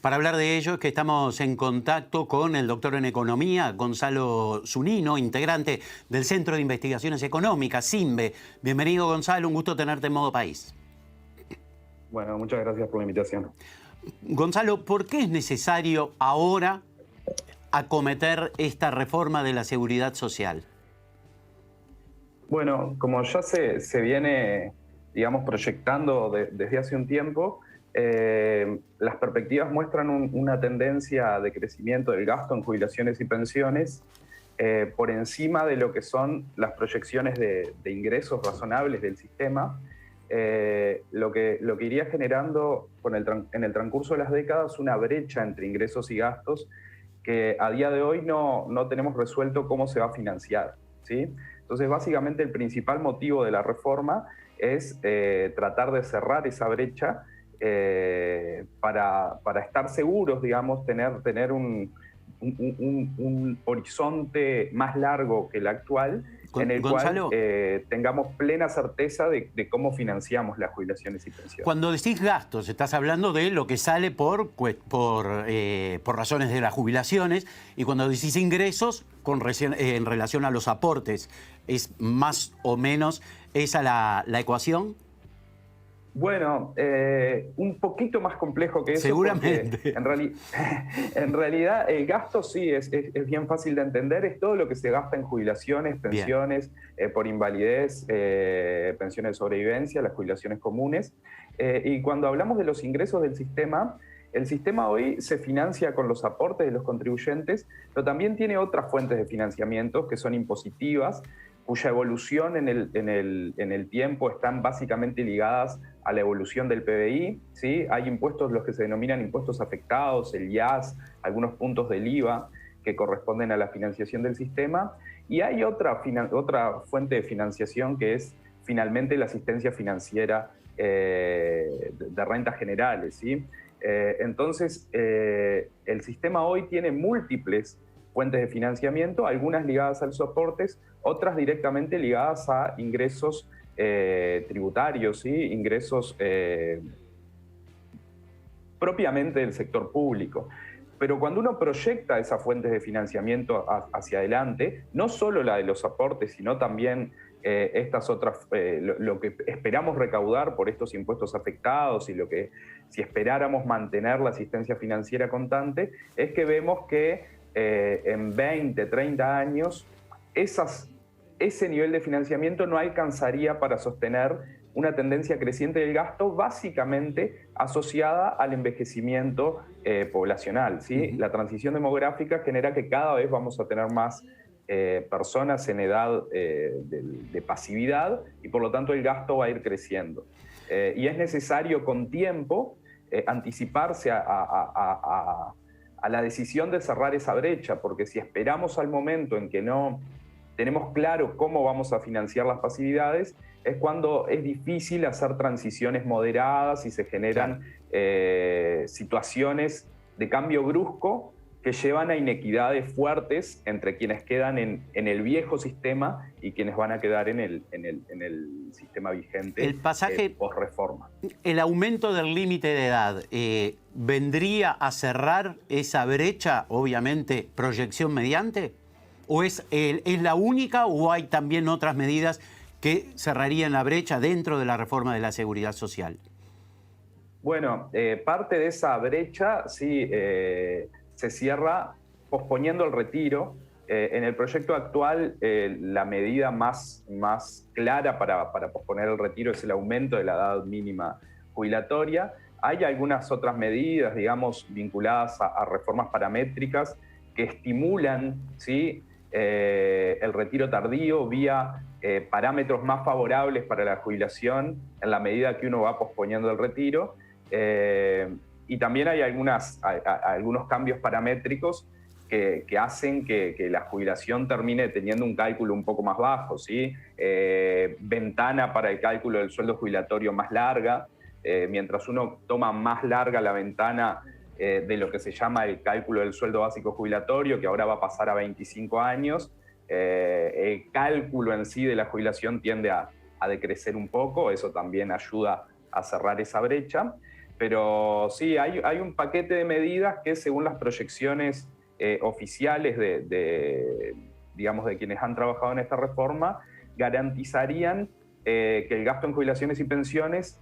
Para hablar de ello es que estamos en contacto con el doctor en Economía, Gonzalo Zunino, integrante del Centro de Investigaciones Económicas, CINVE. Bienvenido, Gonzalo, un gusto tenerte en Modo País. Bueno, muchas gracias por la invitación. Gonzalo, ¿por qué es necesario ahora acometer esta reforma de la seguridad social? Bueno, como ya se viene, digamos, proyectando desde hace un tiempo, las perspectivas muestran una tendencia de crecimiento del gasto en jubilaciones y pensiones por encima de lo que son las proyecciones de ingresos razonables del sistema, lo que iría generando en el transcurso de las décadas una brecha entre ingresos y gastos que a día de hoy no tenemos resuelto cómo se va a financiar, ¿sí? Entonces, básicamente, el principal motivo de la reforma es tratar de cerrar esa brecha para estar seguros, digamos, tener un horizonte más largo que el actual, en el cual Gonzalo, tengamos plena certeza de cómo financiamos las jubilaciones y pensiones. cuando decís gastos, estás hablando de lo que sale por razones de las jubilaciones, y cuando decís ingresos, en relación a los aportes. ¿Es más o menos esa la ecuación? Bueno, un poquito más complejo que eso. Seguramente. Porque en realidad el gasto sí es bien fácil de entender. Es todo lo que se gasta en jubilaciones, pensiones, por invalidez, pensiones de sobrevivencia, las jubilaciones comunes. Y cuando hablamos de los ingresos del sistema, el sistema hoy se financia con los aportes de los contribuyentes, pero también tiene otras fuentes de financiamiento que son impositivas, cuya evolución en el tiempo están básicamente ligadas a la evolución del PBI, ¿sí? Hay impuestos, los que se denominan impuestos afectados, el IAS, algunos puntos del IVA que corresponden a la financiación del sistema, y hay otra fuente de financiación que es finalmente la asistencia financiera de rentas generales, ¿sí? Entonces, el sistema hoy tiene múltiples fuentes de financiamiento, algunas ligadas a los soportes, otras directamente ligadas a ingresos tributarios, ¿sí? Ingresos propiamente del sector público. Pero cuando uno proyecta esas fuentes de financiamiento hacia adelante, no solo la de los aportes, sino también estas otras, lo que esperamos recaudar por estos impuestos afectados y lo que, si esperáramos mantener la asistencia financiera constante, es que vemos que en 20, 30 años, ese nivel de financiamiento no alcanzaría para sostener una tendencia creciente del gasto, básicamente asociada al envejecimiento poblacional, ¿sí? La transición demográfica genera que cada vez vamos a tener más personas en edad de pasividad, y por lo tanto el gasto va a ir creciendo. Y es necesario con tiempo anticiparse a la decisión de cerrar esa brecha, porque si esperamos al momento en que no tenemos claro cómo vamos a financiar las pasividades, es cuando es difícil hacer transiciones moderadas y se generan situaciones de cambio brusco que llevan a inequidades fuertes entre quienes quedan en el viejo sistema y quienes van a quedar en el sistema vigente. El pasaje post-reforma. ¿El aumento del límite de edad vendría a cerrar esa brecha, obviamente, proyección mediante? ¿O es la única, o hay también otras medidas que cerrarían la brecha dentro de la reforma de la seguridad social? Bueno, parte de esa brecha sí se cierra posponiendo el retiro. En el proyecto actual, la medida más clara para posponer el retiro es el aumento de la edad mínima jubilatoria. Hay algunas otras medidas, digamos, vinculadas a reformas paramétricas que estimulan, ¿sí?, el retiro tardío vía parámetros más favorables para la jubilación en la medida que uno va posponiendo el retiro. Y también hay algunos cambios paramétricos que hacen que la jubilación termine teniendo un cálculo un poco más bajo, ¿sí? Ventana para el cálculo del sueldo jubilatorio más larga. Mientras uno toma más larga la ventana de lo que se llama el cálculo del sueldo básico jubilatorio, que ahora va a pasar a 25 años, el cálculo en sí de la jubilación tiende a decrecer un poco. Eso también ayuda a cerrar esa brecha. Pero sí, hay un paquete de medidas que según las proyecciones oficiales digamos, de quienes han trabajado en esta reforma, garantizarían que el gasto en jubilaciones y pensiones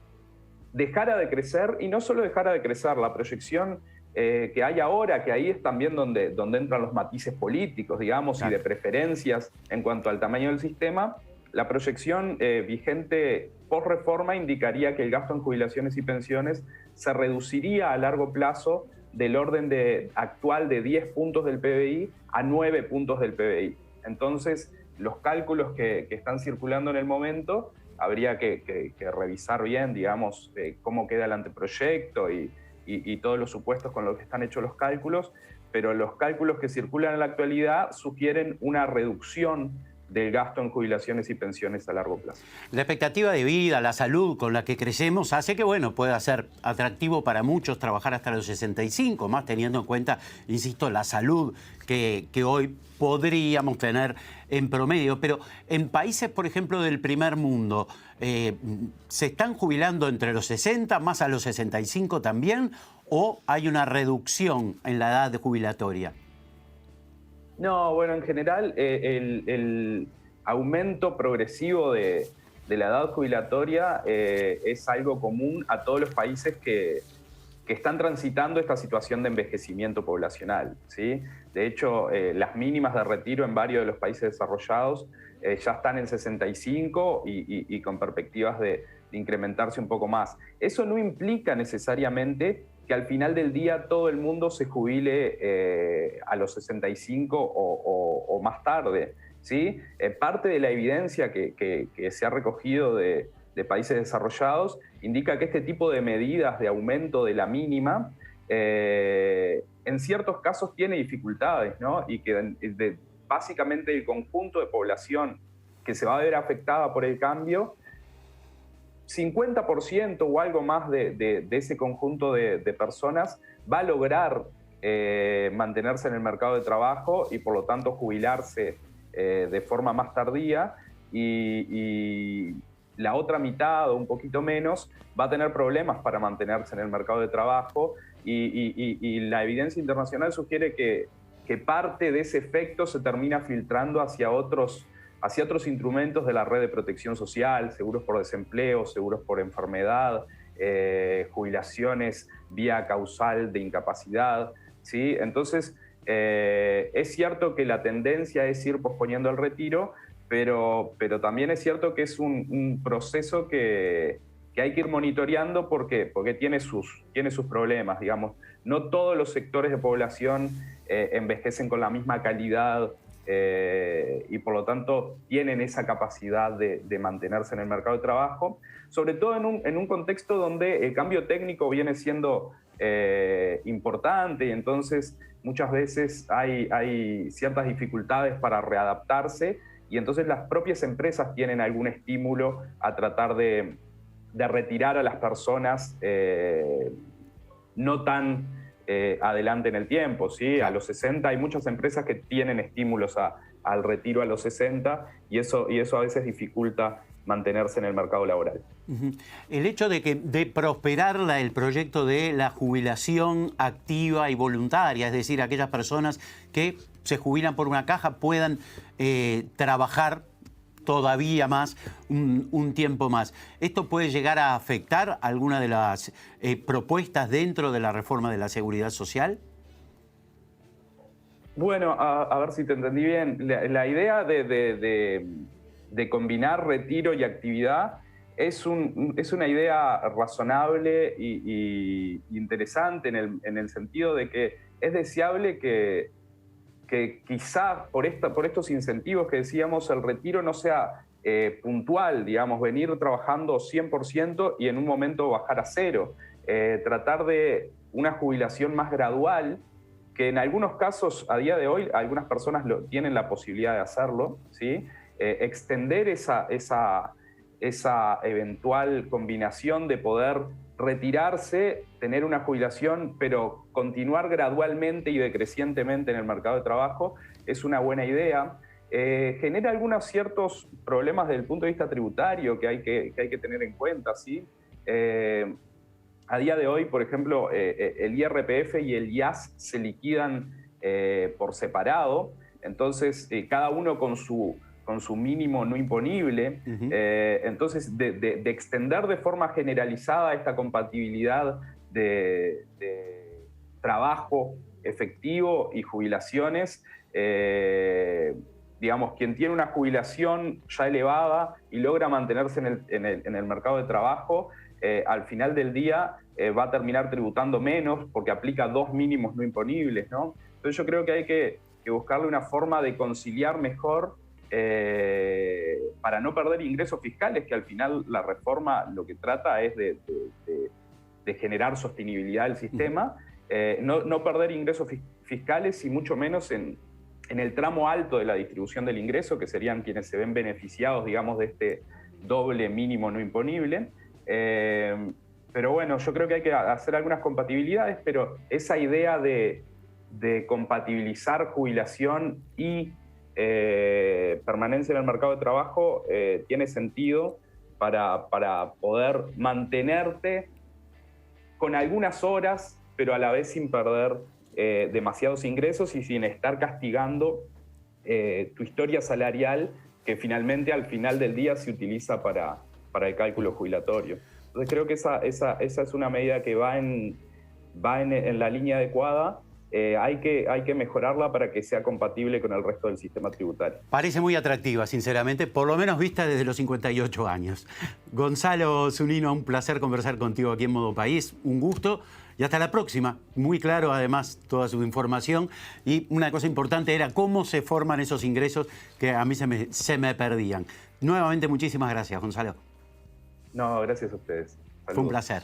dejara de crecer, y no solo dejara de crecer, la proyección que hay ahora, que ahí es también donde entran los matices políticos, digamos, claro, y de preferencias en cuanto al tamaño del sistema. La proyección vigente post reforma indicaría que el gasto en jubilaciones y pensiones se reduciría a largo plazo del orden actual de 10 puntos del PBI a 9 puntos del PBI. Entonces, los cálculos que están circulando en el momento, habría que revisar bien, digamos, cómo queda el anteproyecto y todos los supuestos con los que están hechos los cálculos, pero los cálculos que circulan en la actualidad sugieren una reducción del gasto en jubilaciones y pensiones a largo plazo. La expectativa de vida, la salud con la que crecemos hace que, bueno, pueda ser atractivo para muchos trabajar hasta los 65, más teniendo en cuenta, insisto, la salud que hoy podríamos tener en promedio. Pero en países, por ejemplo, del primer mundo, ¿se están jubilando entre los 60, más a los 65 también, o hay una reducción en la edad jubilatoria? No, bueno, en general el aumento progresivo de la edad jubilatoria es algo común a todos los países que están transitando esta situación de envejecimiento poblacional, ¿sí? De hecho, las mínimas de retiro en varios de los países desarrollados ya están en 65 y con perspectivas de incrementarse un poco más. Eso no implica necesariamente que al final del día todo el mundo se jubile a los 65 o más tarde, ¿sí? Parte de la evidencia que se ha recogido de países desarrollados indica que este tipo de medidas de aumento de la mínima en ciertos casos tiene dificultades, ¿no? Y que básicamente el conjunto de población que se va a ver afectada por el cambio, 50% o algo más de ese conjunto de personas va a lograr mantenerse en el mercado de trabajo y por lo tanto jubilarse de forma más tardía, y la otra mitad o un poquito menos va a tener problemas para mantenerse en el mercado de trabajo, y la evidencia internacional sugiere que parte de ese efecto se termina filtrando hacia otros instrumentos de la red de protección social, seguros por desempleo, seguros por enfermedad, jubilaciones vía causal de incapacidad, ¿sí? Entonces, es cierto que la tendencia es ir posponiendo el retiro, pero también es cierto que es un proceso que hay que ir monitoreando porque tiene sus problemas, digamos. No todos los sectores de población envejecen con la misma calidad y por lo tanto tienen esa capacidad de mantenerse en el mercado de trabajo, sobre todo en un contexto donde el cambio técnico viene siendo importante, y entonces muchas veces hay ciertas dificultades para readaptarse, y entonces las propias empresas tienen algún estímulo a tratar de retirar a las personas no tan adelante en el tiempo, ¿sí? A los 60 hay muchas empresas que tienen estímulos al retiro a los 60, y eso a veces dificulta mantenerse en el mercado laboral. El hecho de prosperar el proyecto de la jubilación activa y voluntaria, es decir, aquellas personas que se jubilan por una caja puedan trabajar todavía más, un tiempo más. ¿Esto puede llegar a afectar alguna de las propuestas dentro de la reforma de la seguridad social? Bueno, a ver si te entendí bien. La idea de combinar retiro y actividad es una idea razonable y interesante en el sentido de que es deseable que quizás por estos incentivos que decíamos, el retiro no sea puntual, digamos, venir trabajando 100% y en un momento bajar a cero. Tratar de una jubilación más gradual, que en algunos casos, a día de hoy, algunas personas tienen la posibilidad de hacerlo, ¿sí? Extender esa eventual combinación de poder retirarse, tener una jubilación, pero continuar gradualmente y decrecientemente en el mercado de trabajo, es una buena idea. Genera algunos ciertos problemas desde el punto de vista tributario que hay que tener en cuenta, ¿sí? a día de hoy, por ejemplo, el IRPF y el IAS se liquidan por separado, entonces cada uno con su mínimo no imponible. Entonces, de extender de forma generalizada esta compatibilidad de trabajo efectivo y jubilaciones, digamos, quien tiene una jubilación ya elevada y logra mantenerse en el mercado de trabajo, al final del día va a terminar tributando menos porque aplica 2 mínimos no imponibles, ¿no? Entonces yo creo que hay que buscarle una forma de conciliar mejor para no perder ingresos fiscales, que al final la reforma lo que trata es de generar sostenibilidad del sistema, no perder ingresos fiscales y mucho menos en el tramo alto de la distribución del ingreso, que serían quienes se ven beneficiados, digamos, de este doble mínimo no imponible. Pero bueno, yo creo que hay que hacer algunas compatibilidades, pero esa idea de compatibilizar jubilación y permanencia en el mercado de trabajo tiene sentido para poder mantenerte con algunas horas, pero a la vez sin perder demasiados ingresos y sin estar castigando tu historia salarial, que finalmente al final del día se utiliza para el cálculo jubilatorio. Entonces creo que esa es una medida que va en la línea adecuada. Hay que mejorarla para que sea compatible con el resto del sistema tributario. Parece muy atractiva, sinceramente, por lo menos vista desde los 58 años. Gonzalo Zunino, un placer conversar contigo aquí en Modo País, un gusto y hasta la próxima. Muy claro, además, toda su información. Y una cosa importante era cómo se forman esos ingresos que a mí se me perdían. Nuevamente, muchísimas gracias, Gonzalo. No, gracias a ustedes. Saludos. Fue un placer.